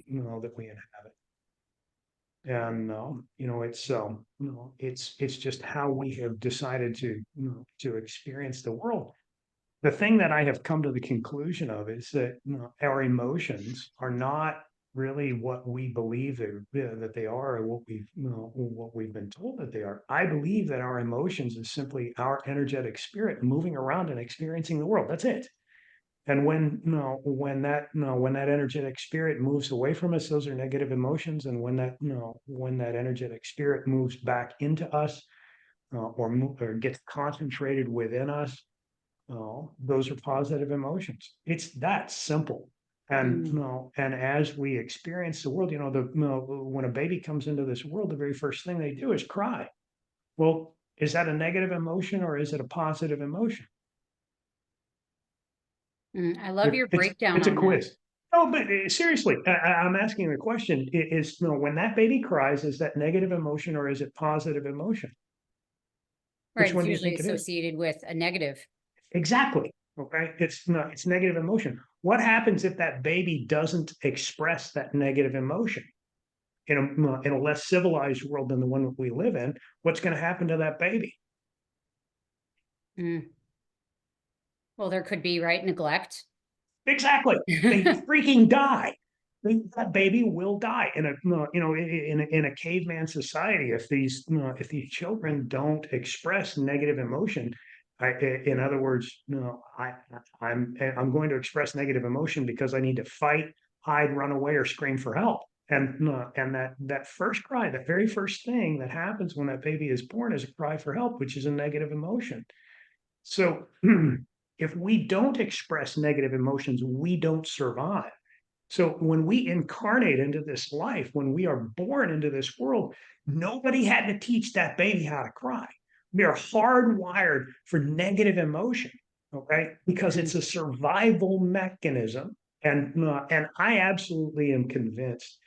that we inhabit. And it's just how we have decided to experience the world. The thing that I have come to the conclusion of is that our emotions are not really what we believe that they are, or what we've been told that they are. I believe that our emotions is simply our energetic spirit moving around and experiencing the world. That's it. And when that energetic spirit moves away from us, those are negative emotions. And when that energetic spirit moves back into us, or gets concentrated within us, those are positive emotions. It's that simple. And Mm. and as we experience the world, when a baby comes into this world, the very first thing they do is cry. Well, is that a negative emotion or is it a positive emotion? I love your breakdown It's a on that. quiz. No, but seriously, I'm asking the question: Is when that baby cries, is that negative emotion or is it positive emotion? Right. Which It's one do you usually think it is? associated with a negative. Exactly. Okay. It's negative emotion. What happens if that baby doesn't express that negative emotion in a less civilized world than the one that we live in? What's going to happen to that baby? Mm. Well, there could be, right, neglect. Exactly. They freaking die. That baby will die in a caveman society if these children don't express negative emotion. In other words, I'm going to express negative emotion because I need to fight, hide, run away, or scream for help. And that first cry, the very first thing that happens when that baby is born is a cry for help, which is a negative emotion. So if we don't express negative emotions, we don't survive. So when we incarnate into this life, when we are born into this world, nobody had to teach that baby how to cry. We are hardwired for negative emotion, okay? Because Mm. it's a survival mechanism. And I absolutely am convinced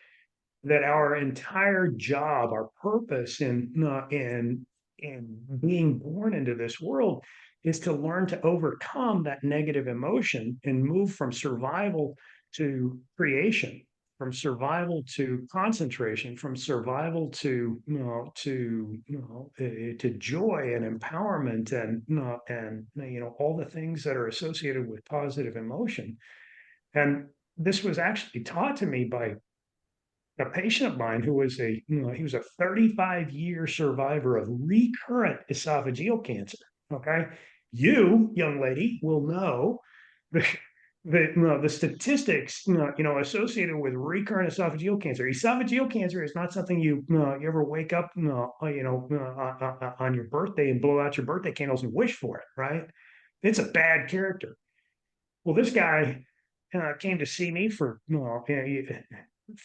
that our entire job, our purpose in being born into this world is to learn to overcome that negative emotion and move from survival to creation, from survival to concentration, from survival to joy and empowerment and all the things that are associated with positive emotion. And this was actually taught to me by a patient of mine who was he was a 35-year survivor of recurrent esophageal cancer. Okay. You, young lady, will know the, the statistics, associated with recurrent esophageal cancer. Esophageal cancer is not something you ever wake up, on your birthday and blow out your birthday candles and wish for it, right? It's a bad character. Well, this guy came to see me for,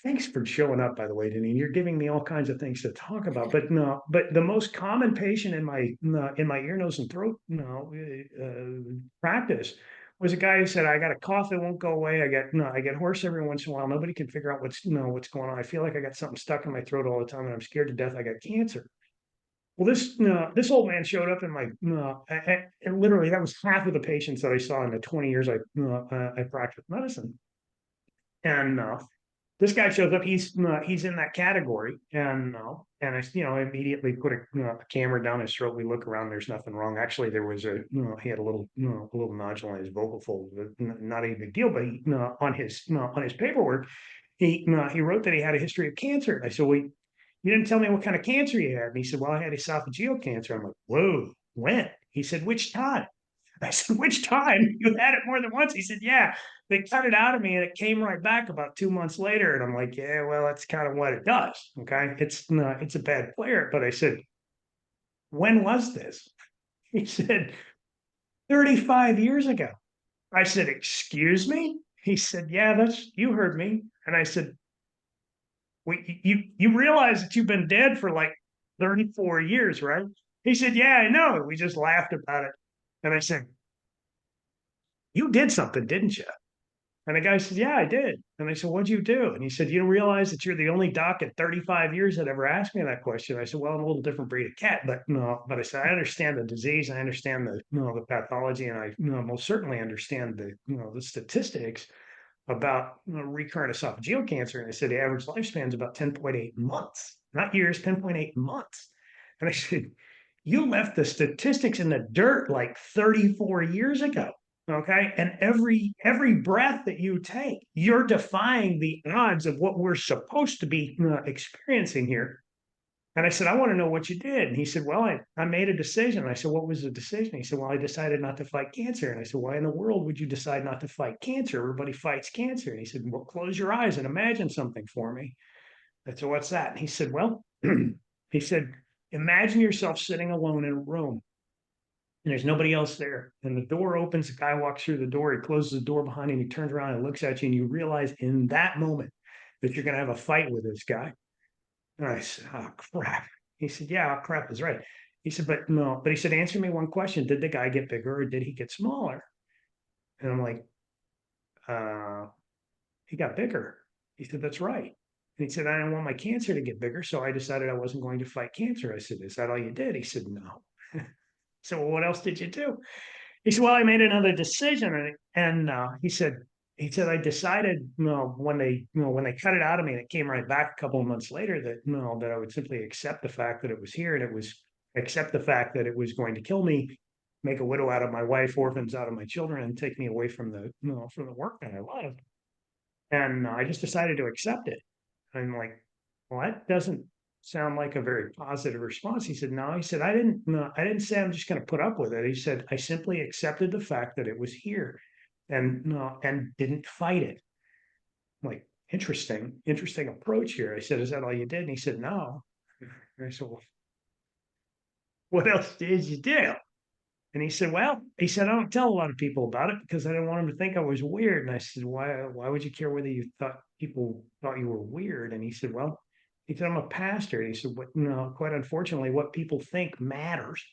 thanks for showing up, by the way, Denise. You're giving me all kinds of things to talk about. But no, but the most common patient in my ear, nose, and throat practice was a guy who said, "I got a cough that won't go away. I get hoarse every once in a while. Nobody can figure out what's going on. I feel like I got something stuck in my throat all the time, and I'm scared to death. I got cancer." Well, this old man showed up in my and literally that was half of the patients that I saw in the 20 years I practiced medicine. And this guy shows up. He's in that category, and I immediately put a camera down his throat. We look around. There's nothing wrong. Actually, there was he had a little nodule on his vocal fold. Not a big deal, but on his paperwork, he wrote that he had a history of cancer. And I said, well, you didn't tell me what kind of cancer you had. And he said, well, I had esophageal cancer. I'm like, whoa, when? He said, which time? I said, which time? You had it more than once? He said, yeah, they cut it out of me and it came right back about 2 months later. And I'm like, yeah, well, that's kind of what it does. Okay. It's a bad player. But I said, when was this? He said, 35 years ago. I said, excuse me? He said, yeah, you heard me. And I said, you realize that you've been dead for like 34 years, right? He said, yeah, I know. We just laughed about it. And I said, you did something, didn't you? And the guy said, yeah, I did. And I said, what'd you do? And he said, you don't realize that you're the only doc in 35 years that ever asked me that question. I said, well, I'm a little different breed of cat, but no, but I said, I understand the disease. I understand the pathology. And I most certainly understand the statistics. about recurrent esophageal cancer. And I said, the average lifespan is about 10.8 months, not years, 10.8 months. And I said, you left the statistics in the dirt like 34 years ago. Okay. And every breath that you take, you're defying the odds of what we're supposed to be experiencing here. And I said, I want to know what you did. And he said, well, I made a decision. I said, what was the decision? He said, well, I decided not to fight cancer. And I said, why in the world would you decide not to fight cancer? Everybody fights cancer. And he said, well, close your eyes and imagine something for me. I said, what's that? And he said, well, he said, imagine yourself sitting alone in a room and there's nobody else there. And the door opens, the guy walks through the door, he closes the door behind him, he turns around and looks at you, and you realize in that moment that you're going to have a fight with this guy. And I said, oh, crap. He said, yeah, crap is right. He said, but no. But he said, answer me one question. Did the guy get bigger or did he get smaller? And I'm like, uh, he got bigger. He said, that's right. And he said, I didn't want my cancer to get bigger. So I decided I wasn't going to fight cancer. I said, is that all you did? He said, no. So what else did you do? He said, well, I made another decision. And he said, I decided, when they cut it out of me and it came right back a couple of months later that I would simply accept the fact that it was here and accept the fact that it was going to kill me, make a widow out of my wife, orphans out of my children, and take me away from from the work that I loved. And I just decided to accept it. I'm like, well, that doesn't sound like a very positive response. He said, no, he said, I didn't say I'm just going to put up with it. He said, I simply accepted the fact that it was here and no, and didn't fight it. I'm like, interesting approach here. I said, is that all you did? And he said, no. And I said, well, what else did you do? And he said, well, he said, I don't tell a lot of people about it because I didn't want them to think I was weird. And I said, why would you care whether you thought people thought you were weird? And he said, well, he said, I'm a pastor. And he said, what, no, quite unfortunately, what people think matters.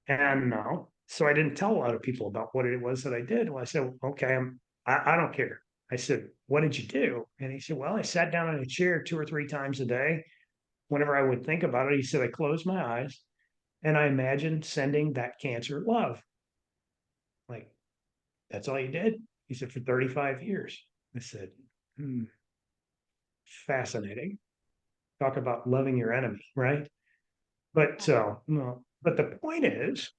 And no, so I didn't tell a lot of people about what it was that I did. Well, I said, okay, I don't care. I said, what did you do? And he said, well, I sat down in a chair 2 or 3 times a day. Whenever I would think about it, he said, I closed my eyes and I imagined sending that cancer love. Like, that's all you did? He said, for 35 years. I said, fascinating. Talk about loving your enemy, right? But no, but the point is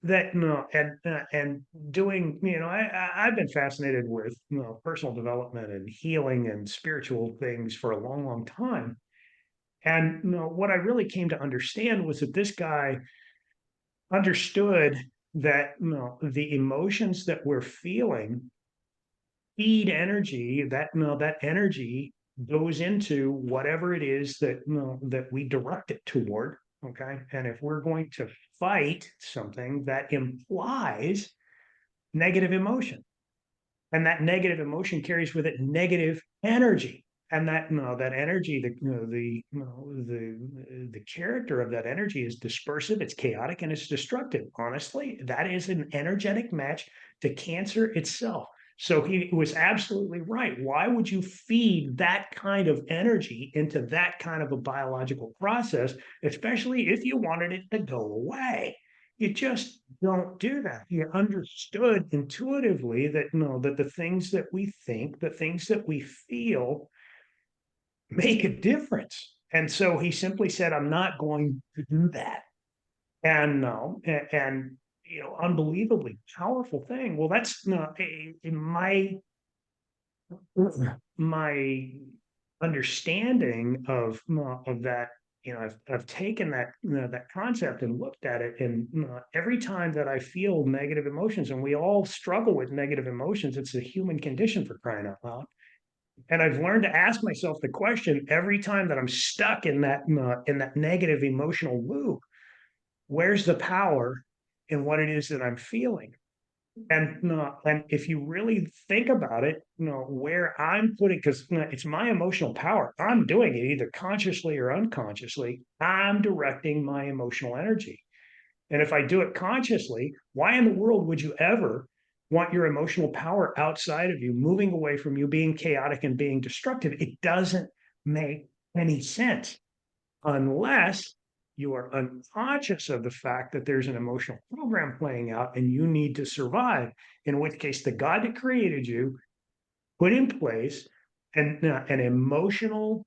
that no, and doing, I've been fascinated with personal development and healing and spiritual things for a long time. And what I really came to understand was that this guy understood that the emotions that we're feeling feed energy, that energy goes into whatever it is that we direct it toward. Okay. And if we're going to fight something, that implies negative emotion. And that negative emotion carries with it negative energy. And that energy, the character of that energy is dispersive, it's chaotic, and it's destructive. Honestly, that is an energetic match to cancer itself. So he was absolutely right. Why would you feed that kind of energy into that kind of a biological process, especially if you wanted it to go away? You just don't do that. You understood intuitively that that the things that we think, the things that we feel make a difference. And so he simply said, I'm not going to do that. And no, and unbelievably powerful thing. Well, that's not in my understanding of that. I've taken that concept and looked at it, and every time that I feel negative emotions, and we all struggle with negative emotions, it's a human condition, for crying out loud. And I've learned to ask myself the question every time that I'm stuck in that negative emotional loop: where's the power in what it is that I'm feeling? And if you really think about it, where I'm putting, because it's my emotional power, I'm doing it either consciously or unconsciously. I'm directing my emotional energy. And if I do it consciously, why in the world would you ever want your emotional power outside of you, moving away from you, being chaotic and being destructive? It doesn't make any sense unless you are unconscious of the fact that there's an emotional program playing out and you need to survive, in which case the God that created you put in place an emotional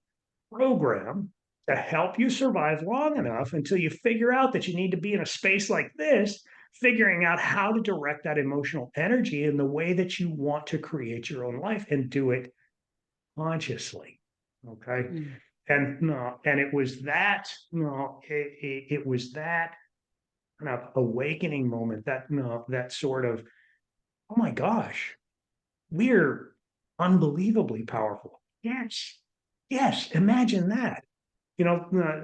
program to help you survive long enough until you figure out that you need to be in a space like this, figuring out how to direct that emotional energy in the way that you want to create your own life and do it consciously. Okay. Mm. And no, and it was that, no, it was that kind of awakening moment, that no, that sort of, oh my gosh, we're unbelievably powerful. Yes. Yes. Imagine that.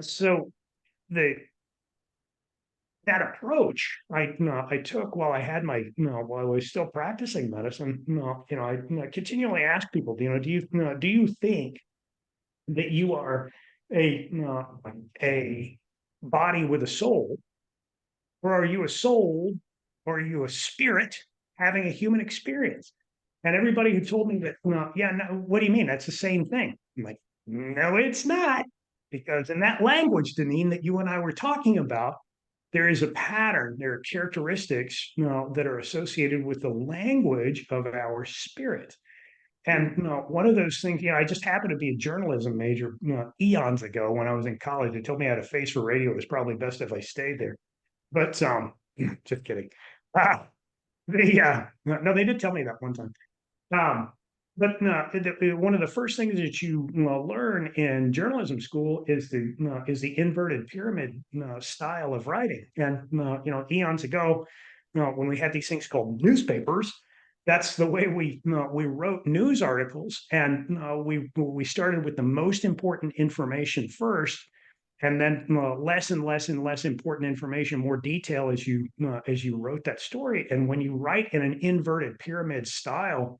So the that approach I took while I had my while I was still practicing medicine. I continually ask people, do you think that you are a body with a soul, or are you a soul, or are you a spirit having a human experience? And everybody who told me that, yeah, no, what do you mean? That's the same thing. I'm like, no, it's not. Because in that language, Deneen, that you and I were talking about, there is a pattern, there are characteristics, that are associated with the language of our spirit. And Mm. one of those things, I just happened to be a journalism major, eons ago when I was in college. They told me I had a face for radio. It was probably best if I stayed there. But just kidding. Ah, no, they did tell me that one time. Um, but no, one of the first things that you learn in journalism school is the inverted pyramid style of writing. And eons ago, when we had these things called newspapers, that's the way we wrote news articles, and we started with the most important information first, and then less and less and less important information, more detail as you wrote that story. And when you write in an inverted pyramid style,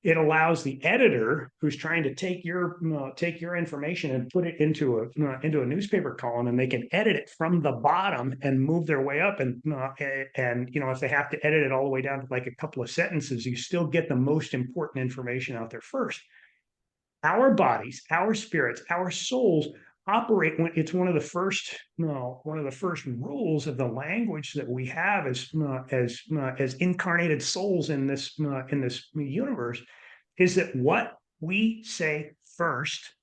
it allows the editor who's trying to take your information and put it into a newspaper column, and they can edit it from the bottom and move their way up. And if they have to edit it all the way down to like a couple of sentences, you still get the most important information out there first. Our bodies, our spirits, our souls operate when it's one of the first one of the first rules of the language that we have as incarnated souls in this universe, is that what we say first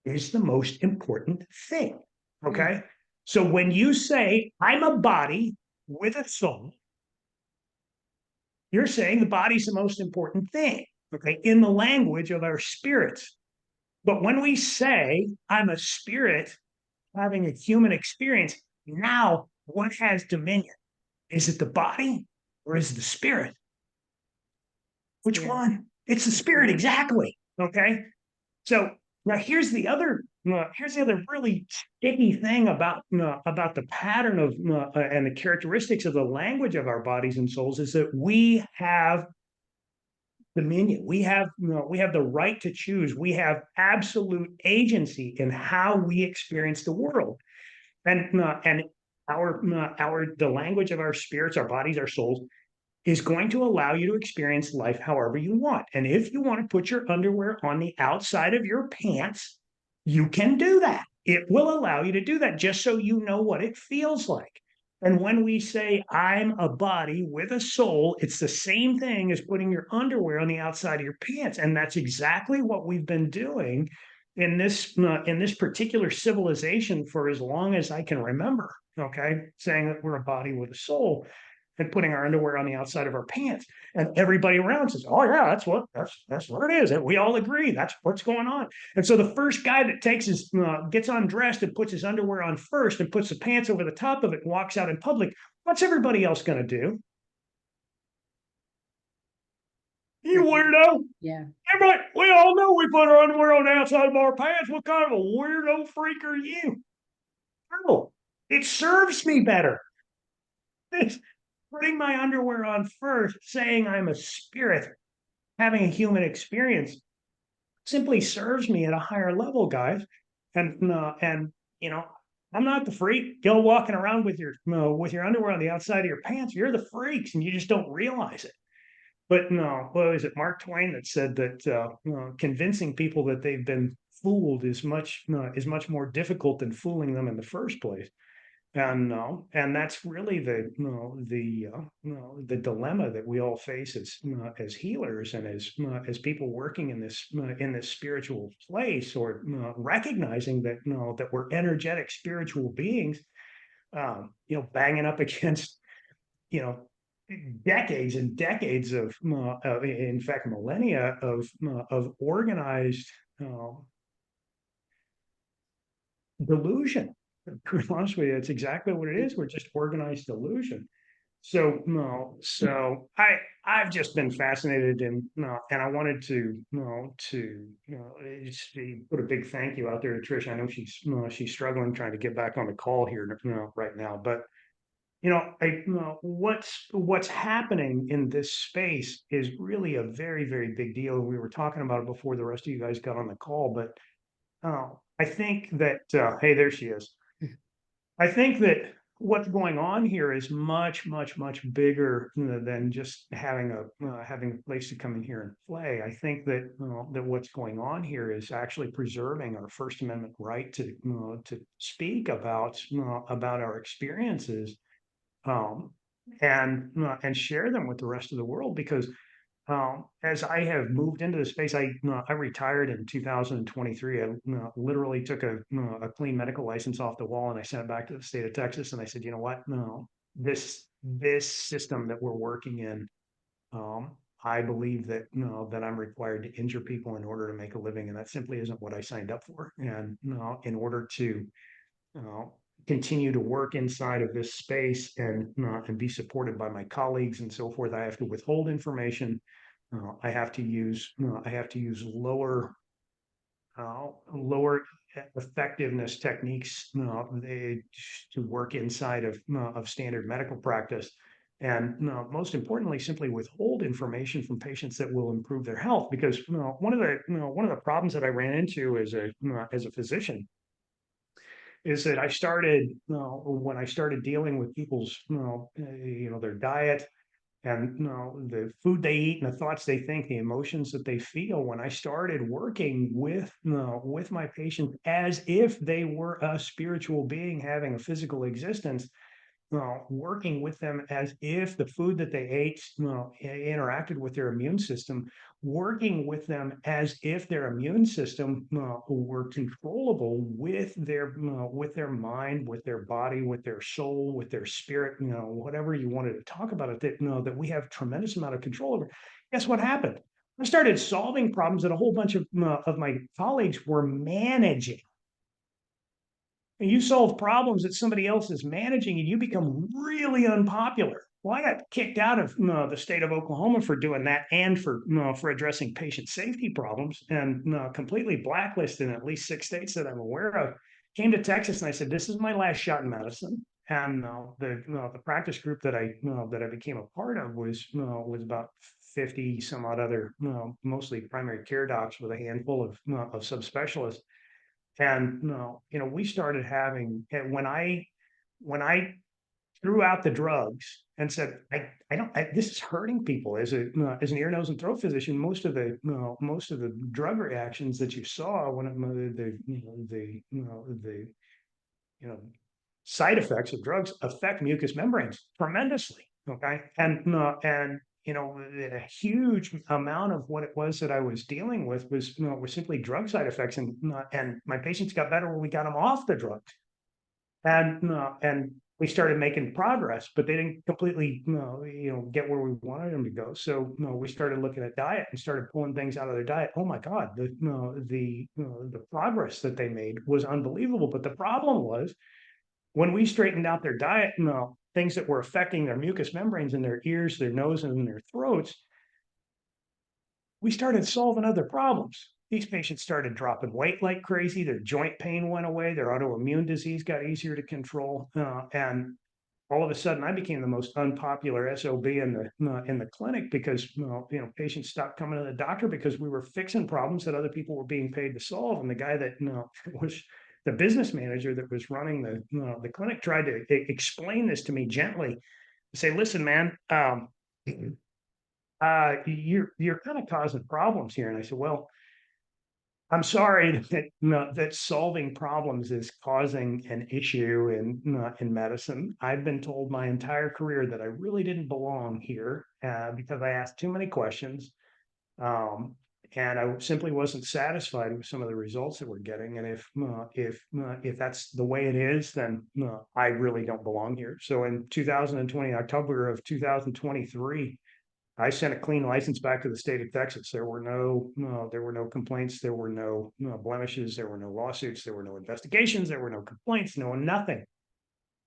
is the most important thing. Mm. Okay. So when you say, I'm a body with a soul, you're saying the body's the most important thing. Okay. In the language of our spirits. But when we say, I'm a spirit having a human experience, now what has dominion? Is it the body or is it the spirit? Which Spirit. one? It's the spirit, Mhm. exactly. Okay. So now here's the other really sticky thing about the pattern of and the characteristics of the language of our bodies and souls, is that we have dominion. We have the right to choose. We have absolute agency in how we experience the world. And our the language of our spirits, our bodies, our souls is going to allow you to experience life however you want. And if you want to put your underwear on the outside of your pants, you can do that. It will allow you to do that, just so you know what it feels like. And when we say, I'm a body with a soul, it's the same thing as putting your underwear on the outside of your pants. And that's exactly what we've been doing in this particular civilization for as long as I can remember. Okay. Saying that we're a body with a soul and putting our underwear on the outside of our pants. And everybody around says, "Oh yeah, that's what it is." And we all agree that's what's going on. And so the first guy that gets undressed and puts his underwear on first and puts the pants over the top of it and walks out in public, what's everybody else going to do? You Agree. weirdo! Yeah. Everybody, we all know we put our underwear on the outside of our pants. What kind of a weirdo freak are you? No, it serves me better. It's putting my underwear on first, saying I'm a spirit having a human experience, simply serves me at a higher level, guys. And you know, I'm not the freak. You're walking around with your underwear on the outside of your pants. You're the freaks, and you just don't realize it. But no, what was it, Mark Twain that said that convincing people that they've been fooled is much more difficult than fooling them in the first place. And that's really the dilemma that we all face as healers and as people working in this spiritual place, or recognizing that that we're energetic spiritual beings, banging up against you know decades and decades in fact, millennia of organized uh, delusion. To be honest with you, it's exactly what it is. We're just organized delusion. So no, so I've just been fascinated, and I wanted to just put a big thank you out there to Trish. I know she's struggling trying to get back on the call here right now, but what's happening in this space is really a very, very big deal. We were talking about it before the rest of you guys got on the call, but I think that hey, there she is. I think that what's going on here is much, much, much bigger than just having a place to come in here and play. I think that that what's going on here is actually preserving our First Amendment right to speak about our experiences, um, and share them with the rest of the world. Because as I have moved into the space, I retired in 2023. I literally took a clean medical license off the wall, and I sent it back to the state of Texas. And I said, you know what? No, this system that we're working in, um, I believe that that I'm required to injure people in order to make a living, and that simply isn't what I signed up for. And in order to uh, continue to work inside of this space and be supported by my colleagues and so forth, I have to withhold information. I have to use lower effectiveness techniques to work inside of standard medical practice. And most importantly, simply withhold information from patients that will improve their health. Because one of the problems that I ran into as a physician is that I started, when I started dealing with people's, their diet, and the food they eat and the thoughts they think, the emotions that they feel. When I started working with my patients as if they were a spiritual being having a physical existence, working with them as if the food that they ate interacted with their immune system, working with them as if their immune system were controllable with their mind, with their body, with their soul, with their spirit, whatever you wanted to talk about it, that that we have tremendous amount of control over. Guess what happened? I started solving problems that a whole bunch of my colleagues were managing. And you solve problems that somebody else is managing, and you become really unpopular. Well, I got kicked out of the state of Oklahoma for doing that, and for addressing patient safety problems, and completely blacklisted in at least 6 states that I'm aware of. Came to Texas, and I said, "This is my last shot in medicine." And the practice group that I became a part of was about 50 some odd other, mostly primary care docs with a handful of subspecialists. And we started having, and when I threw out the drugs and said, I don't, this is hurting people as an ear, nose, and throat physician. Most of the drug reactions that you saw when the you know side effects of drugs affect mucous membranes tremendously. Okay, and a huge amount of what it was that I was dealing with was simply drug side effects, and my patients got better when we got them off the drugs, and we started making progress, but they didn't completely get where we wanted them to go. So we started looking at diet and started pulling things out of their diet. Oh my God, the progress that they made was unbelievable. But the problem was, when we straightened out their diet, things that were affecting their mucous membranes in their ears, their nose, and their throats, we started solving other problems. These patients started dropping weight like crazy. Their joint pain went away. Their autoimmune disease got easier to control. And all of a sudden, I became the most unpopular SOB in the clinic, because patients stopped coming to the doctor because we were fixing problems that other people were being paid to solve. And the guy that was the business manager that was running the clinic tried to explain this to me gently. Say, listen, man, you're kind of causing problems here. And I said, well, I'm sorry that no, that solving problems is causing an issue in medicine. I've been told my entire career that I really didn't belong here because I asked too many questions, um, and I simply wasn't satisfied with some of the results that we're getting. And if that's the way it is, then I really don't belong here. So in 2020, October of 2023. I sent a clean license back to the state of Texas. There were no complaints. There were no blemishes. There were no lawsuits. There were no investigations. There were no complaints. No nothing.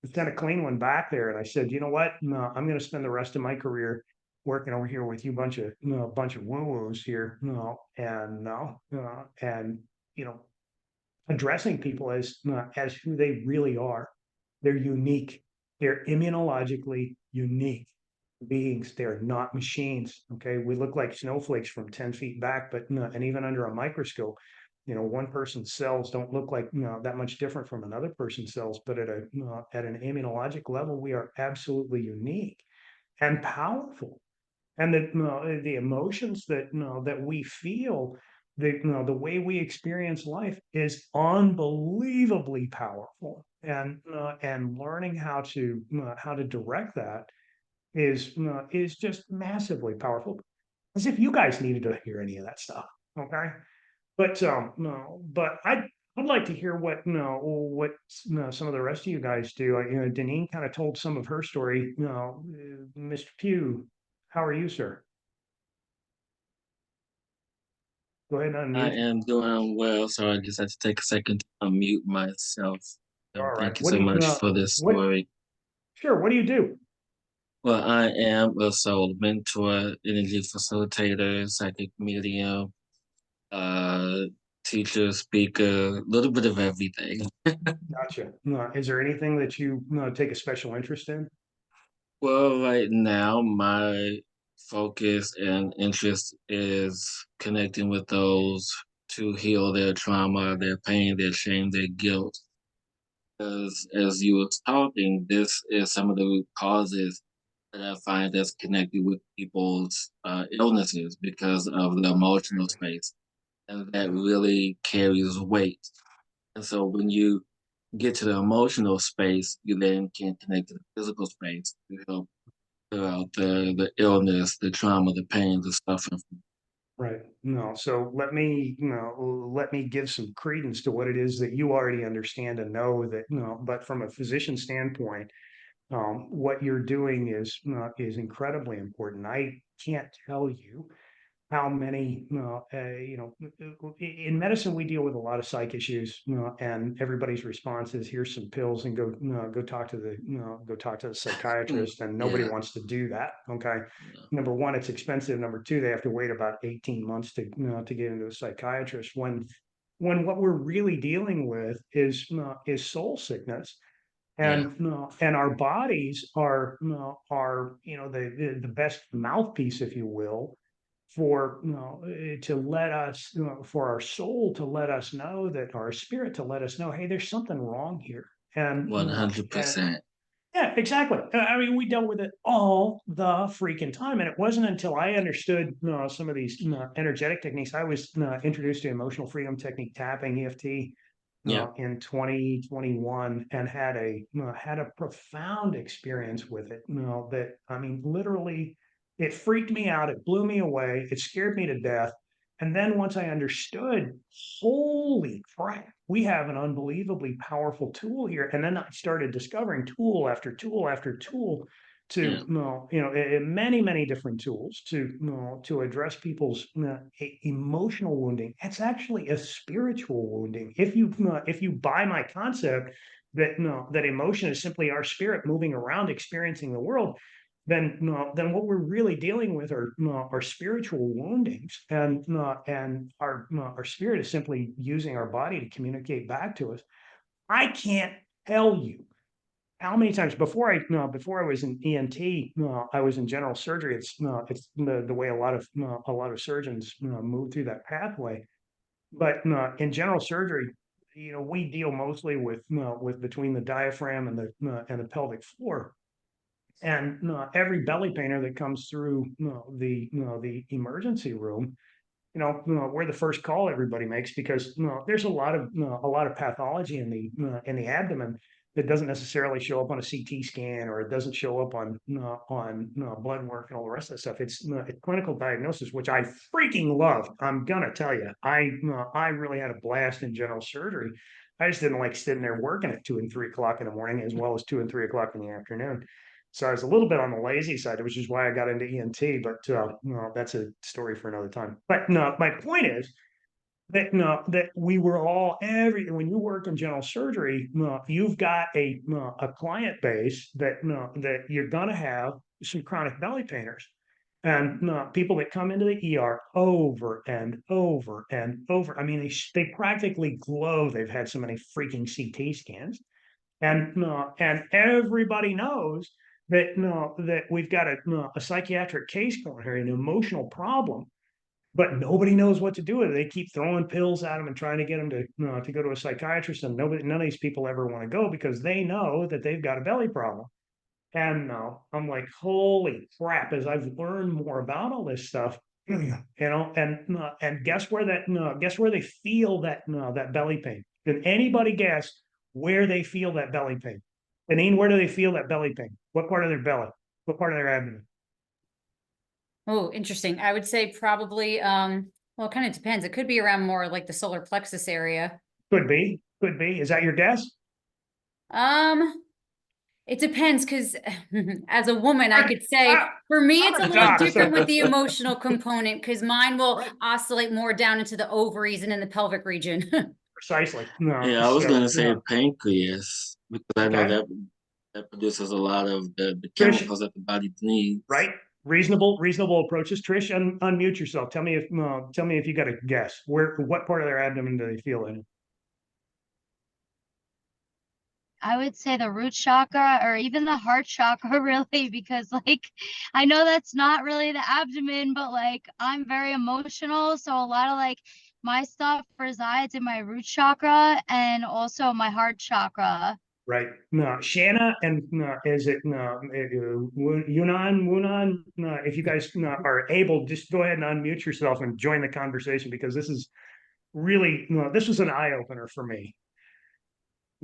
I sent a clean one back there, and I said, you know what? No, I'm going to spend the rest of my career working over here with you bunch of woo woos here. No, and you know, addressing people as who they really are. They're unique. They're immunologically unique beings. They're not machines. Okay. We look like snowflakes from 10 feet back, but no, and even under a microscope, one person's cells don't look like that much different from another person's cells, but at an immunologic level, we are absolutely unique and powerful. And the emotions that we feel, the way we experience life is unbelievably powerful. And learning how to direct that is just massively powerful. As if you guys needed to hear any of that stuff, okay? But no, but I'd like to hear what what some of the rest of you guys do. Deneen kind of told some of her story. Mr. Pugh, how are you, sir? Go ahead and I unmute. am doing well, so I just had to take a second to unmute myself. All right. Thank you What do so you much for this what? story. Sure. What do you do? Well, I am a soul mentor, energy facilitator, psychic medium, uh, teacher, speaker, a little bit of everything. Gotcha. Is there anything that you take a special interest in? Well, right now, my focus and interest is connecting with those to heal their trauma, their pain, their shame, their guilt. As you was talking, this is some of the root causes that I find that's connected with people's illnesses because of the emotional space, and that really carries weight. And so when you get to the emotional space, you then can connect to the physical space to help clear out the illness, the trauma, the pain, the suffering. Right. No. So let me give some credence to what it is that you already understand and know that, but from a physician standpoint, what you're doing is incredibly important. I can't tell you how many, in medicine, we deal with a lot of psych issues, and everybody's response is here's some pills and go talk to go talk to the Mm, psychiatrist. And nobody yeah, wants to do that. Okay. yeah, Number one, it's expensive. Number two, they have to wait about 18 months to get into a psychiatrist when what we're really dealing with is soul sickness yeah. and our bodies are the best mouthpiece, if you will, for to let us for our soul to let us know that our spirit to let us know, hey, there's something wrong here, and One hundred and percent. yeah, exactly. I mean, we dealt with it all the freaking time, and it wasn't until I understood some of these energetic techniques. I was introduced to emotional freedom technique, tapping, EFT, Yeah, in 2021, and had a profound experience with it. That I mean, literally, it freaked me out. It blew me away. It scared me to death. And then once I understood, holy crap, we have an unbelievably powerful tool here. And then I started discovering tool after tool after tool to yeah. many different tools to address people's emotional wounding. It's actually a spiritual wounding. If you buy my concept that that emotion is simply our spirit moving around experiencing the world, then what we're really dealing with are spiritual woundings, and our spirit is simply using our body to communicate back to us. I can't tell you how many times before I was in ENT, I was in general surgery. It's the way a lot of surgeons move through that pathway. But in general surgery, we deal mostly with between the diaphragm and the pelvic floor. And every belly painter that comes through the emergency room we're the first call everybody makes because there's a lot of pathology in the abdomen that doesn't necessarily show up on a CT scan, or it doesn't show up on blood work and all the rest of the stuff. It's clinical diagnosis, which I freaking love. I'm gonna tell you, I really had a blast in general surgery. I just didn't like sitting there working at 2 and 3 o'clock in the morning, as well as 2 and 3 o'clock in the afternoon. So I was a little bit on the lazy side, which is why I got into ENT, but that's a story for another time. But no, my point is that that we were all when you work in general surgery, you've got a client base that you're gonna have some chronic belly painers. And people that come into the ER over and over and over. I mean, they practically glow. They've had so many freaking CT scans, and everybody knows that that we've got a psychiatric case going here, an emotional problem, but nobody knows what to do with it. They keep throwing pills at them and trying to get them to go to a psychiatrist, and none of these people ever want to go because they know that they've got a belly problem. And I'm like, holy crap! As I've learned more about all this stuff, and guess where they feel that belly pain? Can anybody guess where they feel that belly pain? Janine, where do they feel that belly pain? What part of their belly? What part of their abdomen? Oh, interesting. I would say probably, well, it kind of depends. It could be around more like the solar plexus area. Could be, could be. Is that your guess? Um, it depends because as a woman, I could say Ah, for me, I'm it's a a little doc, different so with the emotional component because mine will right, oscillate more down into the ovaries and in the pelvic region. precisely. No, Yeah, I was so gonna say no. pancreas because I know Okay, that produces a lot of the Trish, chemicals that the body needs. right? Reasonable approaches. Trish, unmute yourself. Tell me if you got a guess. What part of their abdomen do they feel in? I would say the root chakra or even the heart chakra, really, because like I know that's not really the abdomen, but like I'm very emotional. So a lot of like my stuff resides in my root chakra and also my heart chakra. Right. No, Shanna and is it Wunan? No, if you guys are able, just go ahead and unmute yourself and join the conversation because this is really this was an eye opener for me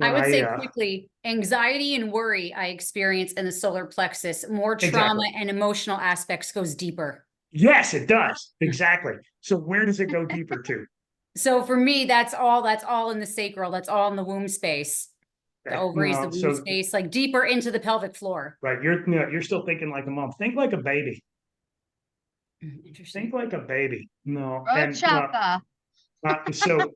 I when would I say quickly, anxiety and worry I experience in the solar plexus. More trauma exactly. and emotional aspects goes deeper. Yes, it does exactly. So where does it go deeper to? So for me, that's all in the sacral. That's all in the womb space. The Okay. ovaries, the No, womb so space, like deeper into the pelvic floor. right, you're still thinking like a mom. Think like a baby. Think Interesting. like a baby. No, Root and chakra. so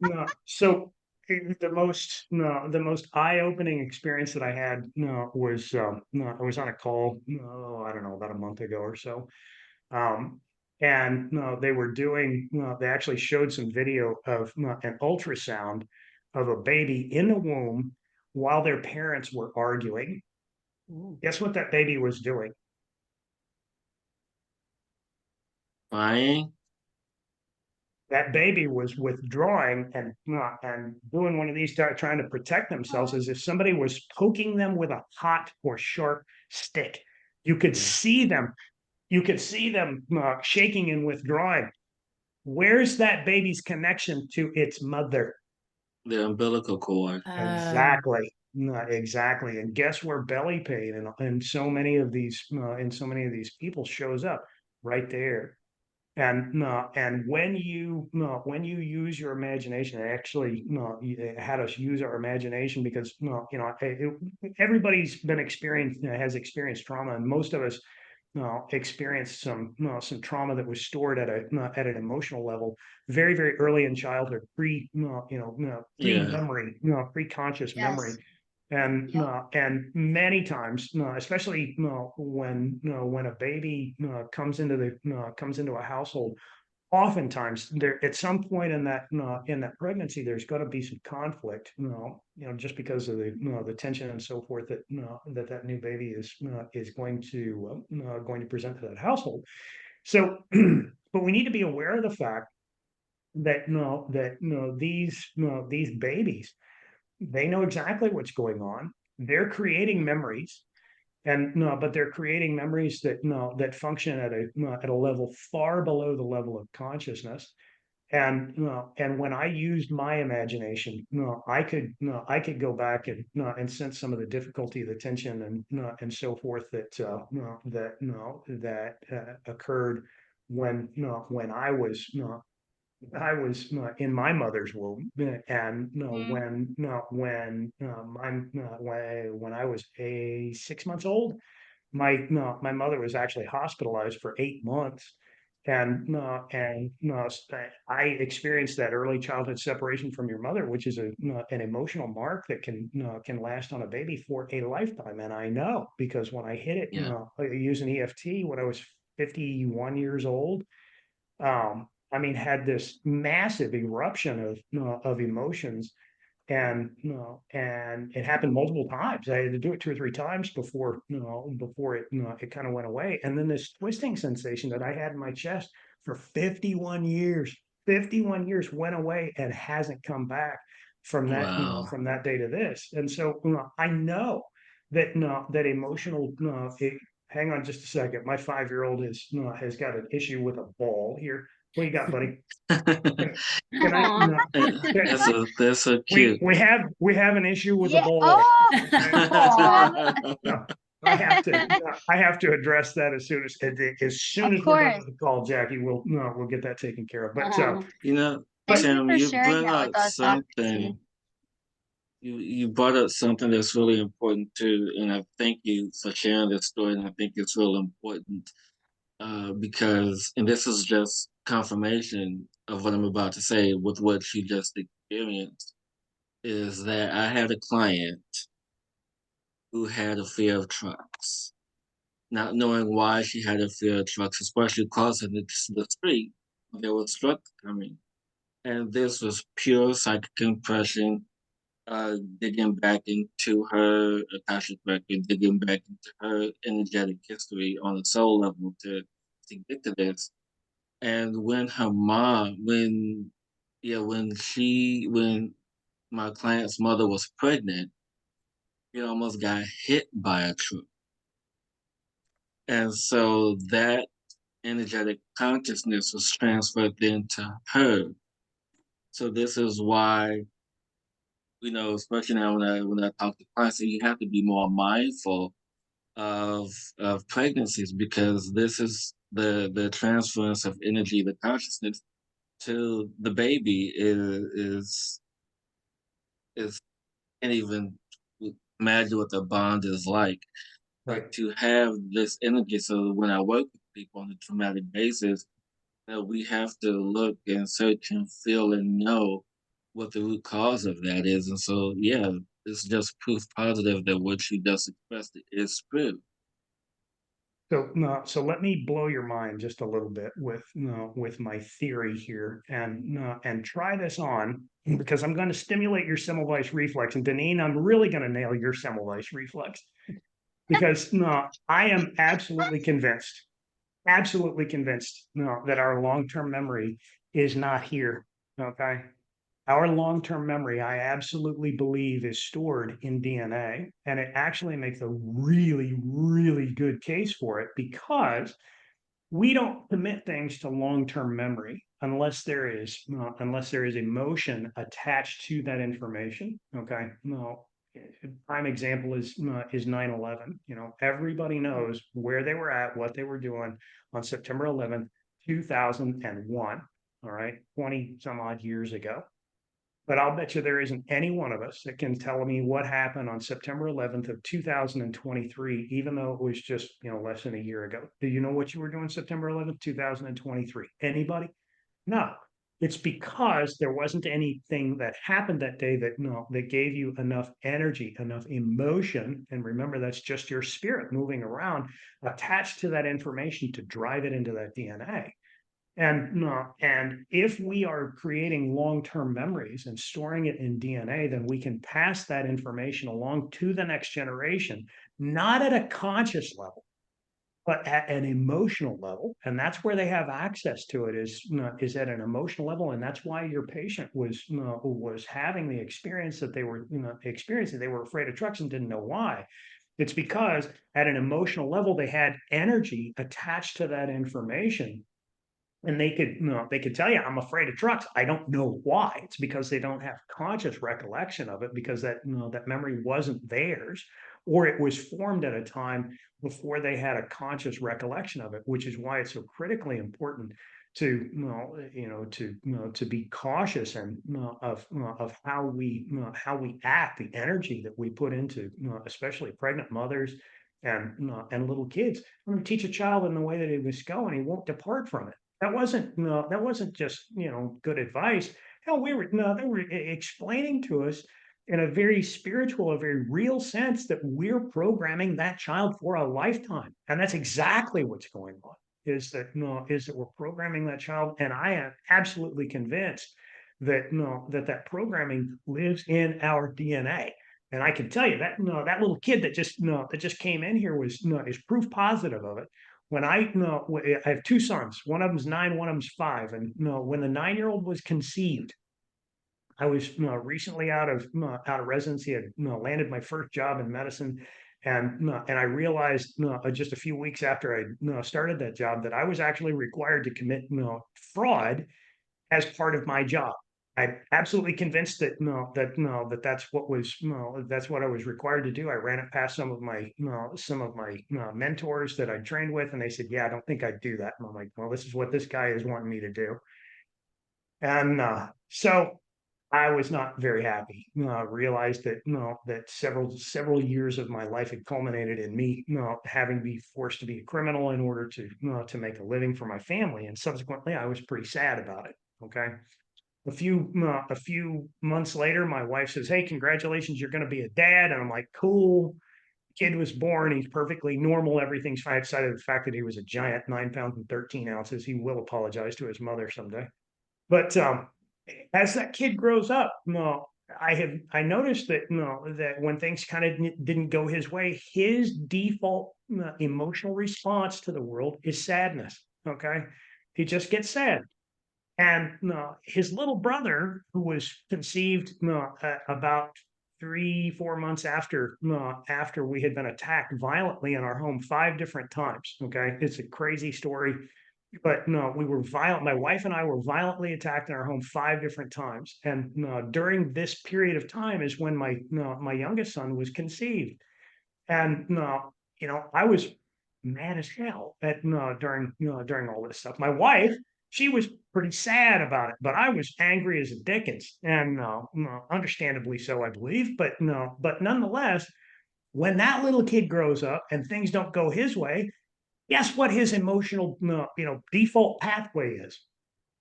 the most eye-opening experience that I had was I was on a call I don't know, about a month ago or so, um, and they were doing they actually showed some video of an ultrasound of a baby in the womb while their parents were arguing. Ooh. Guess what that baby was doing? Crying? That baby was withdrawing and doing one of these, trying to protect themselves, as if somebody was poking them with a hot or sharp stick. You could Yeah. see them. You could see them shaking and withdrawing. Where's that baby's connection to its mother? The umbilical cord. Exactly. Exactly. And guess where belly pain and so many of these people shows up? Right there. And when you use your imagination, actually had us use our imagination because everybody's been experienced has experienced trauma, and most of us experienced some trauma that was stored at an emotional level very early in childhood, pre Yeah. memory, pre conscious memory. Yes. Yep. And many times, especially when a baby comes into a household, oftentimes there at some point in that pregnancy, there's going to be some conflict, just because of the tension and so forth that that new baby is going to present to that household. So, but we need to be aware of the fact that these babies, they know exactly what's going on. They're creating memories, and no, but they're creating memories that function at a level far below the level of consciousness. And when I used my imagination, I could go back and sense some of the difficulty, the tension, and so forth that occurred when I was in my mother's womb, and Mm. when I was 6 months old, my mother was actually hospitalized for 8 months, I experienced that early childhood separation from your mother, which is an emotional mark that can last on a baby for a lifetime. And I know because when I hit it, Yeah. using EFT when I was 51 years old, I mean, had this massive eruption of emotions, and it happened multiple times. I had to do it 2 or 3 times before it kind of went away. And then this twisting sensation that I had in my chest for 51 years went away and hasn't come back Wow. from that day to this. And so, I know that, that emotional, hang on just a second. My 5-year-old has got an issue with a ball here. What you got, buddy? Can I, Aw. no, can- That's so we cute. we have an issue with a Yeah. ball. Oh, Okay? Aw. No, I have to address that as soon of as we're done course. with the call, Jackie. We'll get that taken care of. Aw. You know, But Thank you Tim, for you sharing bring that up with us, Dr. T. something. You brought up something that's really important too, and I thank you for sharing this story. And I think it's real important because, and this is just confirmation of what I'm about to say with what you just experienced, is that I had a client who had a fear of trucks, not knowing why she had a fear of trucks, especially crossing the street when there was trucks coming. And this was pure psychic impression, digging back into her Akashic record, digging back into her energetic history on a soul level to get to this. And when her mom, when my client's mother was pregnant, she almost got hit by a truck. And so that energetic consciousness was transferred into her. So this is why, especially now when I talk to clients, you have to be more mindful of pregnancies because this is the transference of energy, the consciousness to the baby is can't even imagine what the bond is like. right. But to have this energy, so when I work with people on a traumatic basis, we have to look and search and feel and know what the root cause of that is. And so, yeah, it's just proof positive that what you just expressed is true. So let me blow your mind just a little bit with my theory here, and try this on because I'm going to stimulate your Semmelweis reflex. And Deneen, I'm really going to nail your Semmelweis reflex because no, I am absolutely convinced, no, that our long-term memory is not here. Okay. Our long-term memory, I absolutely believe, is stored in DNA. And it actually makes a really, really good case for it because we don't commit things to long-term memory unless there is emotion attached to that information. Okay. No, prime example is 9/11. Everybody knows where they were at, what they were doing on September 11th, 2001. All right, 20 some odd years ago. But I'll bet you there isn't any one of us that can tell me what happened on September 11th of 2023, even though it was just, less than a year ago. Do you know what you were doing September 11th, 2023? Anybody? No. It's because there wasn't anything that happened that day that gave you enough energy, enough emotion. And remember, that's just your spirit moving around attached to that information to drive it into that DNA. And if we are creating long-term memories and storing it in DNA, then we can pass that information along to the next generation, not at a conscious level, but at an emotional level. And that's where they have access to it is at an emotional level. And that's why your patient was having the experience that they were, experiencing. They were afraid of trucks and didn't know why. It's because at an emotional level, they had energy attached to that information And they could tell you, I'm afraid of trucks. I don't know why. It's because they don't have conscious recollection of it, because that memory wasn't theirs, or it was formed at a time before they had a conscious recollection of it, which is why it's so critically important to to be cautious and of how we act, the energy that we put into especially pregnant mothers and little kids. I'm going to teach a child in the way that he was going, he won't depart from it. That wasn't no, that wasn't just, good advice. Hell, they were explaining to us in a very spiritual, a very real sense that we're programming that child for a lifetime. And that's exactly what's going on, is that we're programming that child. And I am absolutely convinced that that programming lives in our DNA. And I can tell you that that little kid that just came in here was is proof positive of it. When I have two sons, one of them's 9, one of them's 5, and when the 9-year-old was conceived, I was recently out of residency. I landed my first job in medicine, and I realized just a few weeks after I started that job that I was actually required to commit fraud as part of my job. I'm absolutely convinced that's what I was required to do. I ran it past some of my mentors that I trained with, and they said, "Yeah, I don't think I'd do that." And I'm like, "Well, this is what this guy is wanting me to do." And so I was not very happy. Realized that that several years of my life had culminated in me having to be forced to be a criminal in order to make a living for my family, and subsequently, I was pretty sad about it. Okay. A few months later, my wife says, "Hey, congratulations, you're going to be a dad." And I'm like, "Cool." Kid was born. He's perfectly normal. Everything's fine, outside of the fact that he was a giant, 9 pounds and 13 ounces. He will apologize to his mother someday. But as that kid grows up, I noticed that that when things kind of didn't go his way, his default emotional response to the world is sadness. Okay, he just gets sad. And his little brother, who was conceived about 3, 4 months after we had been attacked violently in our home 5 different times. Okay, it's a crazy story, but no, we were violent. My wife and I were violently attacked in our home 5 different times, and during this period of time is when my youngest son was conceived. And I was mad as hell at during all this stuff. My wife, she was pretty sad about it, but I was angry as a dickens, and understandably so, I believe. But nonetheless, when that little kid grows up and things don't go his way, guess what his emotional default pathway is?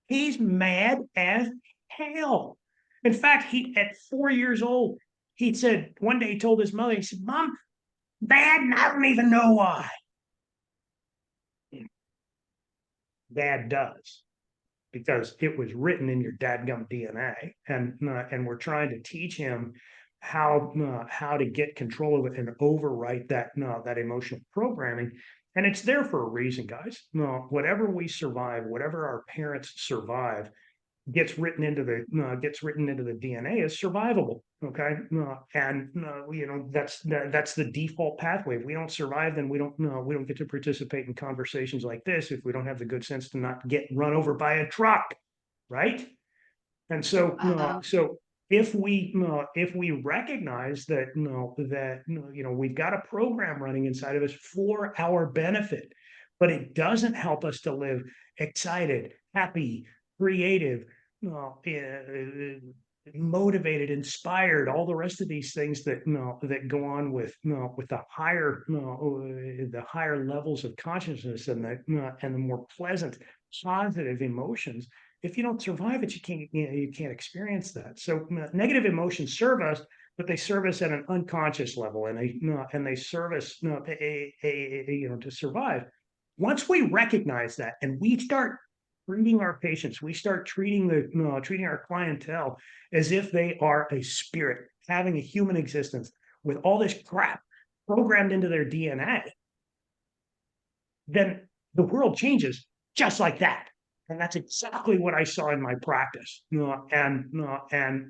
He's mad as hell. In fact, he at 4 years old, he said one day he told his mother, he said, "Mom, Dad, I don't even know why." Dad does, because it was written in your dadgum DNA, and we're trying to teach him how to get control of it and overwrite that emotional programming. And it's there for a reason, guys. Whatever we survive, whatever our parents survive, gets written into the DNA as survivable. Okay, and that's the default pathway. If we don't survive, then we don't get to participate in conversations like this. If we don't have the good sense to not get run over by a truck, right? And so, Wow. if we recognize that we've got a program running inside of us for our benefit, but it doesn't help us to live excited, happy, creative, motivated, inspired, all the rest of these things that go on with the higher levels of consciousness and the more pleasant, positive emotions. If you don't survive it, you can't experience that. So negative emotions serve us, but they serve us at an unconscious level, and they serve us to survive. Once we recognize that, and we start treating our patients, we start treating our clientele as if they are a spirit having a human existence with all this crap programmed into their DNA, then the world changes just like that. And that's exactly what I saw in my practice, and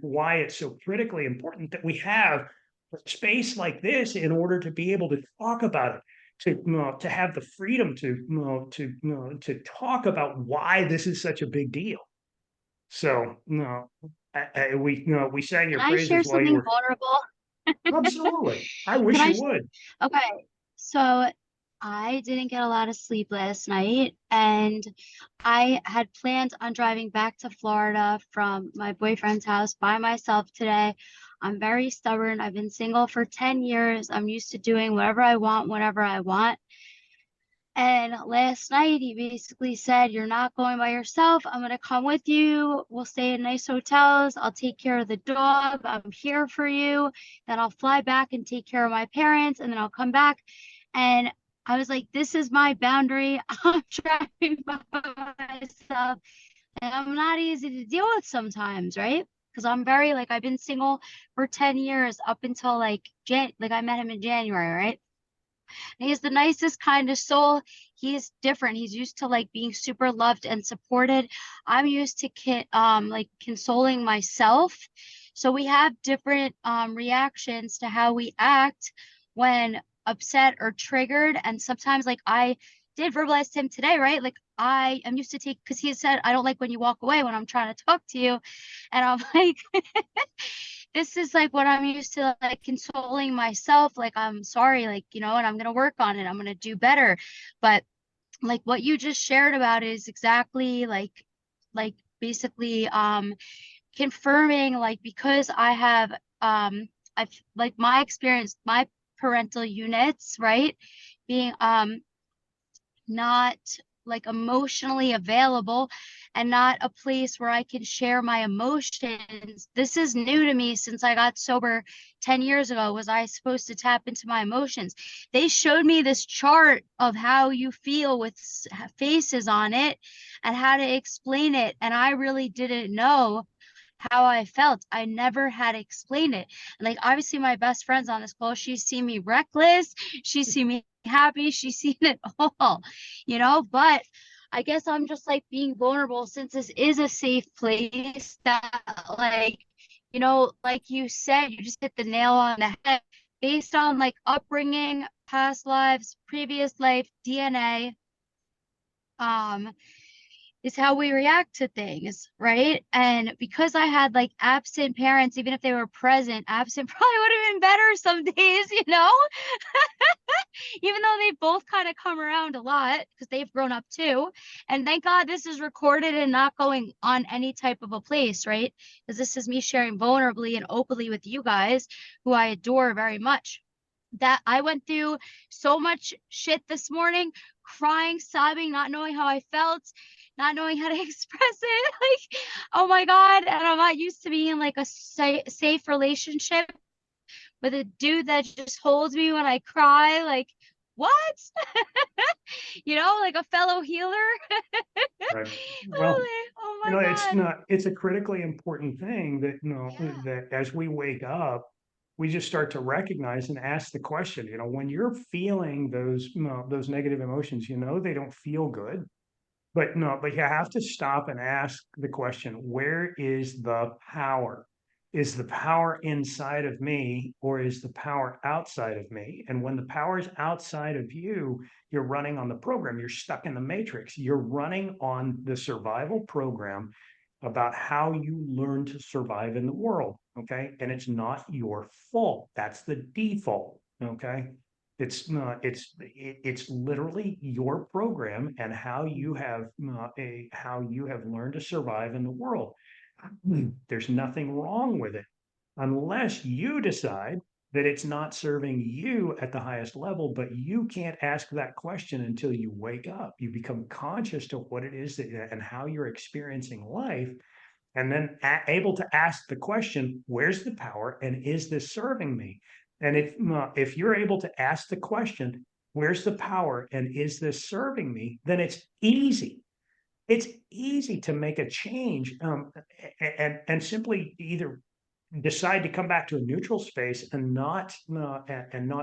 why it's so critically important that we have a space like this in order to be able to talk about it, to have the freedom to talk about why this is such a big deal. So, we sang your Can I share praises while you something were vulnerable? absolutely. I Can wish I you would. Okay, so I didn't get a lot of sleep last night, and I had planned on driving back to Florida from my boyfriend's house by myself today. I'm very stubborn. I've been single for 10 years. I'm used to doing whatever I want, whenever I want. And last night, he basically said, "You're not going by yourself. I'm going to come with you. We'll stay in nice hotels. I'll take care of the dog. I'm here for you. Then I'll fly back and take care of my parents, and then I'll come back." And I was like, this is my boundary. I'm driving by myself, and I'm not easy to deal with sometimes, right? Because I'm very like, I've been single for 10 years up until like I met him in January, right? He's the nicest, kindest soul. He's different. He's used to like being super loved and supported. I'm used to like consoling myself. So we have different reactions to how we act when upset or triggered. And sometimes like I did verbalize to him today, right? Like I am used to because he said, "I don't like when you walk away when I'm trying to talk to you." And I'm like, this is like what I'm used to, like consoling myself, like I'm sorry, like, and I'm gonna work on it. I'm gonna do better. But like what you just shared about is exactly like basically confirming, like, because I've like my experience, my parental units, right? Being not like emotionally available and not a place where I can share my emotions. This is new to me since I got sober 10 years ago. Was I supposed to tap into my emotions? They showed me this chart of how you feel with faces on it and how to explain it. And I really didn't know how I felt. I never had explained it. And like obviously my best friend's on this call. She's seen me reckless. She's seen me happy. She's seen it all, but I guess I'm just like being vulnerable since this is a safe place that like, like you said, you just hit the nail on the head based on like upbringing, past lives, previous life, DNA. Is how we react to things, right? And because I had like absent parents, even if they were present, absent probably would have been better some days, even though they both kind of come around a lot because they've grown up too. And thank God this is recorded and not going on any type of a place, right? Because this is me sharing vulnerably and openly with you guys who I adore very much. That I went through so much shit this morning, crying, sobbing, not knowing how I felt, not knowing how to express it. Like, oh my God. And I'm not used to being in like a safe relationship with a dude that just holds me when I cry. Like, what? Like a fellow healer. Right. Well, Oh my God. it's a critically important thing that, Yeah. that as we wake up, we just start to recognize and ask the question, when you're feeling those negative emotions, they don't feel good. But you have to stop and ask the question, where is the power? Is the power inside of me or is the power outside of me? And when the power is outside of you, you're running on the program. You're stuck in the matrix. You're running on the survival program about how you learn to survive in the world. Okay. And it's not your fault. That's the default. Okay. It's not, it's literally your program and how you have how you have learned to survive in the world. There's nothing wrong with it unless you decide that it's not serving you at the highest level, but you can't ask that question until you wake up. You become conscious to what it is and how you're experiencing life, and then able to ask the question, where's the power and is this serving me? And if you're able to ask the question, where's the power and is this serving me, then it's easy to make a change, and simply either decide to come back to a neutral space and not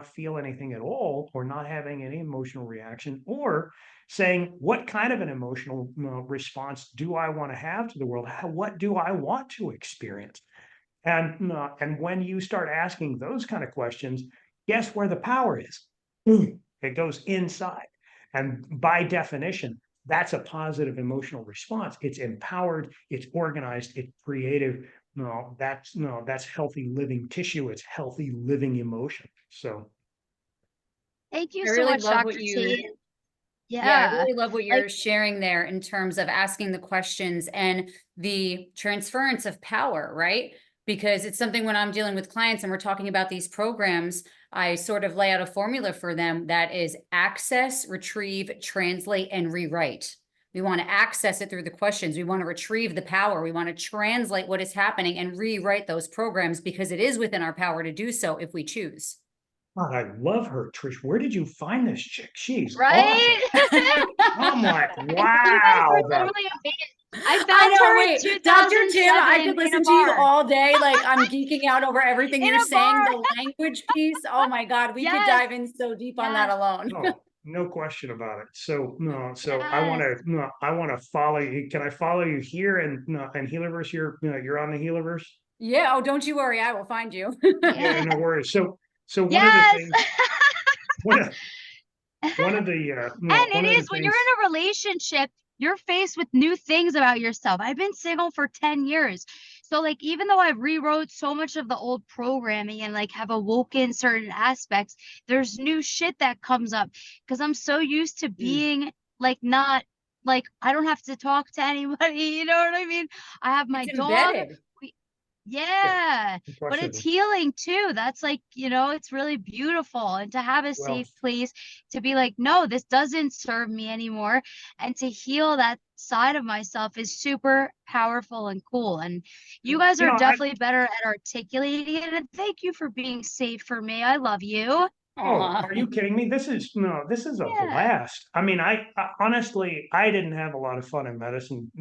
feel anything at all, or not having any emotional reaction, or saying, what kind of an emotional response do I want to have to the world? What do I want to experience? And when you start asking those kind of questions, guess where the power is? It goes inside. And by definition, that's a positive emotional response. It's empowered, it's organized, it's creative. No, that's healthy living tissue. It's healthy living emotion. So Thank you I so really much, love Dr. what you T. Yeah, I Yeah. really love what Like, you're sharing there in terms of asking the questions and the transference of power, right? Because it's something when I'm dealing with clients and we're talking about these programs, I sort of lay out a formula for them that is access, retrieve, translate, and rewrite. We want to access it through the questions. We want to retrieve the power. We want to translate what is happening and rewrite those programs because it is within our power to do so if we choose. God, I love her, Trish. Where did you find this chick? She's awesome. right? I'm like, You guys wow. are totally amazing. I I found know, her in wait, Dr. Tim, I 2007 could in a listen to you bar. all day. Like I'm geeking out over everything In you're a saying. bar. The language piece. Oh my God, we could Yes. dive in so deep on that Yes. alone. No, no question about it. So no, so I want Yes. to no, I want to follow you. Can I follow you here and no, and Healerverse? You're on the Healerverse. Yeah. Oh, don't you worry. I will find you. Yeah, Yeah. no worries. So one of the Yes. things one of one of the no, And one it of the is when you're things. in a relationship, you're faced with new things about yourself. I've been single for 10 years. So like even though I've rewrote so much of the old programming and like have awoken certain aspects, there's new shit that comes up because I'm so used to being like not like I don't have to talk to anybody, you know what I mean? I have my It's dog. embedded. Yeah, Yeah, but it's unquestionably. healing too. That's like, it's really beautiful. And to have a Well, safe place to be like, no, this doesn't serve me anymore. And to heal that side of myself is super powerful and cool. And you guys are I definitely better at articulating it. And thank you for being safe for me. I love you. oh, Aw. are you kidding me? This is a Yeah. blast. I mean, I honestly, I didn't have a lot of fun in medicine,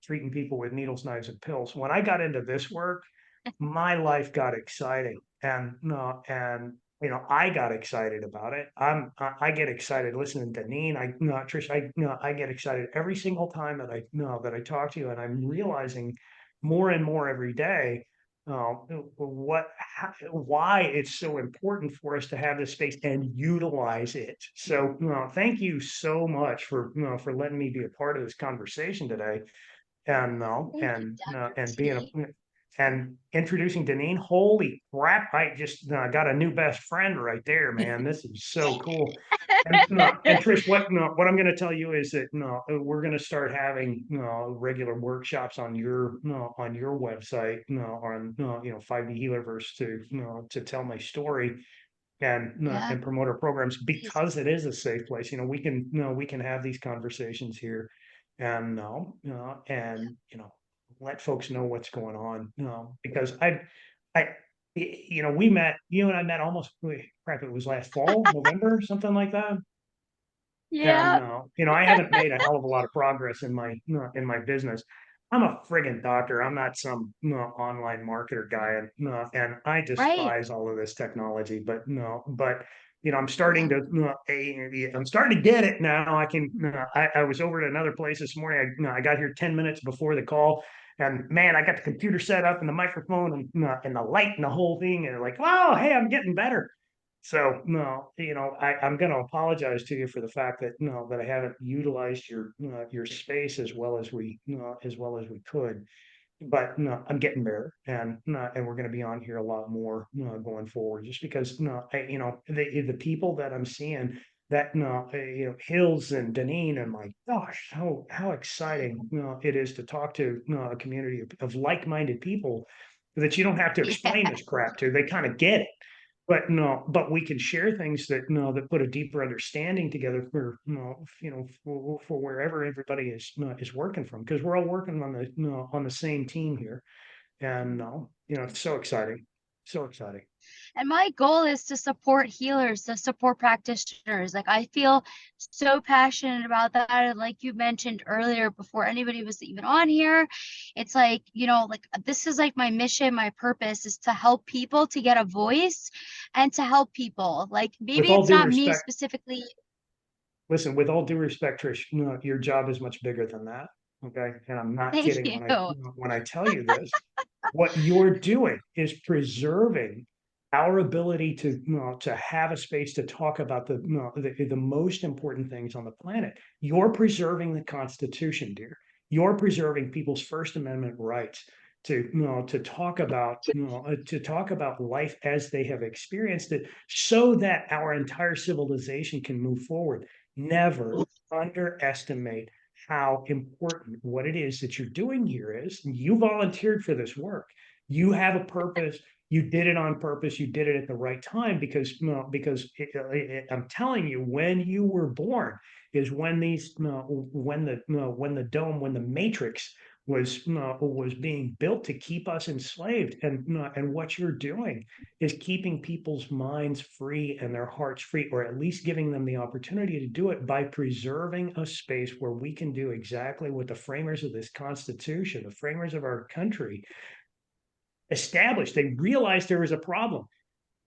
treating people with needles, knives, and pills. When I got into this work, my life got exciting, and no, and I got excited about it. I get excited listening to Neen. Trish, I get excited every single time that I talk to you, and I'm realizing more and more every day uh, why it's so important for us to have this space and utilize it. So, thank you so much for letting me be a part of this conversation today, and Thank you, Dr. and being T. and introducing Deneen. Holy crap! I just got a new best friend right there, man. This is so cool. And Trish, what I'm going to tell you is that we're going to start having regular workshops on your website, on 5D Healerverse to tell my story Yeah, and promote our programs please. because it is a safe place. We can have these conversations here, and let folks know what's going on. Because I, you and I met almost crap. It was last fall, November, something like that. And Yeah, I haven't made a hell of a lot of progress in my business. I'm a friggin' doctor. I'm not some online marketer guy, and I right. despise all of this technology. But I'm Yeah. starting to I'm starting to get it now. I can. I was over at another place this morning. I got here 10 minutes before the call, and man, I got the computer set up and the microphone and the light and the whole thing, and like, oh, hey, I'm getting better. So no, I'm going to apologize to you for the fact that that I haven't utilized your space as well as we could. But no, I'm getting better, and we're going to be on here a lot more going forward. Just because the people that I'm seeing that Hills and Deneen, and my gosh, how exciting it is to talk to a community of like-minded people that you don't have to Yeah. explain this crap to. They kind of get it. But no, but we can share things that that put a deeper understanding together for for wherever everybody is working from, because we're all working on the on the same team here, and it's so exciting, so exciting. And my goal is to support healers, to support practitioners. Like I feel so passionate about that. And like you mentioned earlier, before anybody was even on here, it's like, like this is like my mission, my purpose is to help people to get a voice and to help people. Like With maybe all it's due not me respect, specifically. listen, with all due respect, Trish, your job is much bigger than that. Okay, and I'm not Thank kidding you. when I tell you this. What you're doing is preserving our ability to have a space to talk about the most important things on the planet. You're preserving the Constitution, dear. You're preserving people's First Amendment rights to talk about to talk about life as they have experienced it, so that our entire civilization can move forward. Never underestimate how important what it is that you're doing here is. You volunteered for this work. You have a purpose. You did it on purpose. You did it at the right time because I'm telling you, when you were born is when when the matrix was being built to keep us enslaved, and what you're doing is keeping people's minds free and their hearts free, or at least giving them the opportunity to do it by preserving a space where we can do exactly what the framers of this Constitution, the framers of our country, established. They realized there was a problem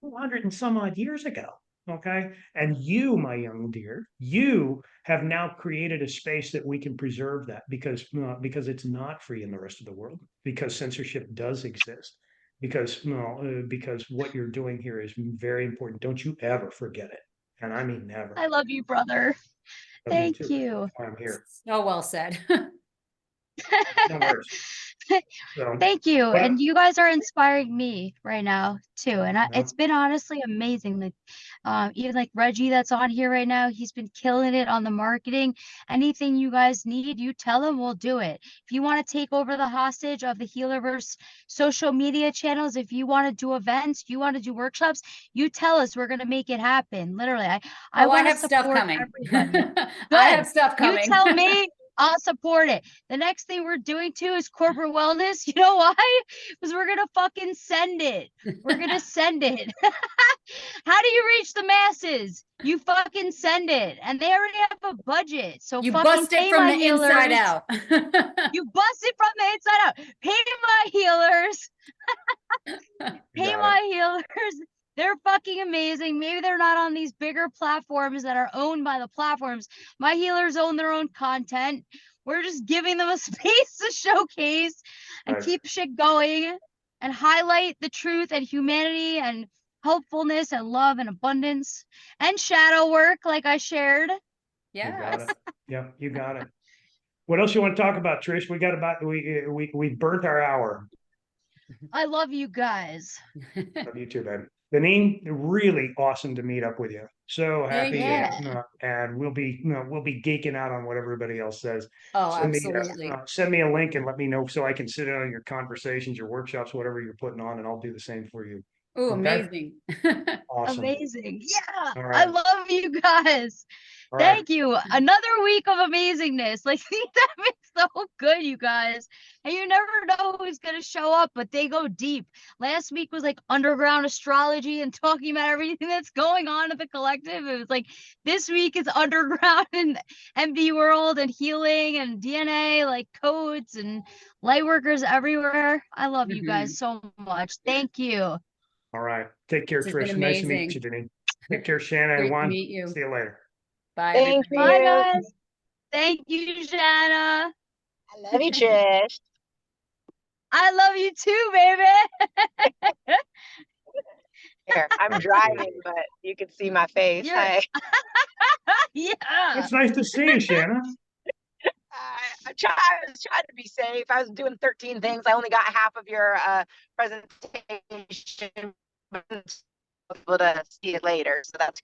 200 and some odd years ago. Okay. And you, my young dear, you have now created a space that we can preserve that because it's not free in the rest of the world, because censorship does exist, because what you're doing here is very important. Don't you ever forget it. And I mean, never. I love you, brother. Love you Thank too. you. That's why I'm here. So well said. No worries. So, Thank you. but, And you guys are inspiring me right now too. And Yeah. it's been honestly amazing. Like, even like Reggie that's on here right now, he's been killing it on the marketing. Anything you guys need, you tell him, we'll do it. If you want to take over the hostage of the Healerverse social media channels, if you want to do events, you want to do workshops, you tell us, we're going to make it happen. Literally, I I want to have stuff support coming. everybody. I Good. have stuff You coming. tell me, I'll support it. The next thing we're doing too is corporate wellness. You know why? Because we're gonna fucking send it. We're gonna send it. How do you reach the masses? You fucking send it. And they already have a budget. So You fucking bust it pay from my the healers. inside out. You bust it from the inside out. Pay my healers. Pay got my healers. They're fucking amazing. Maybe they're not on these bigger platforms that are owned by the platforms. My healers own their own content. We're just giving them a space to showcase and Right. keep shit going and highlight the truth and humanity and helpfulness and love and abundance and shadow work, like I shared. You got Yes. it. Yeah, you got it. What else you want to talk about, Trish? We got about we burnt our hour. I love you guys. Love you too, man. Deneen, really awesome to meet up with you. So Thank happy, you. and we'll be geeking out on what everybody else says. Oh, Send me absolutely. send me a link and let me know so I can sit in on your conversations, your workshops, whatever you're putting on, and I'll do the same for you. Oh, Okay? amazing. Awesome. Amazing. Yeah. All I right. love you guys. All right. Thank you. Another week of amazingness. Like that been so good, you guys. And you never know who's gonna show up, but they go deep. Last week was like underground astrology and talking about everything that's going on at the collective. It was like this week is underground and MD world and healing and DNA, like codes and light workers everywhere. I love you guys so much. Thank you. All right. Take care, This has been Trish. Nice to meet you, amazing. Deneen. Take care, Shannon and Great to Juan. meet you. See you later. Bye, Thank everybody. Bye, you. guys. Thank you, Shanna. I love you, Trish. I love you too, baby. Here, I'm driving, but you can see my face. You're- Hi. Yeah. It's nice to see you, Shannon. I was trying to be safe. I was doing 13 things. I only got half of your presentation, but I'm able to see it later. So that's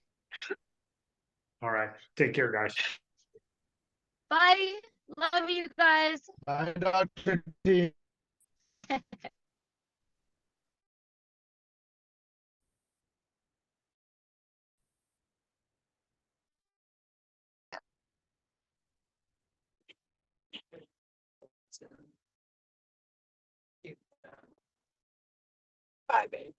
All right. Take care, guys. Bye. Love you guys. Bye, Dr. T. bye, baby.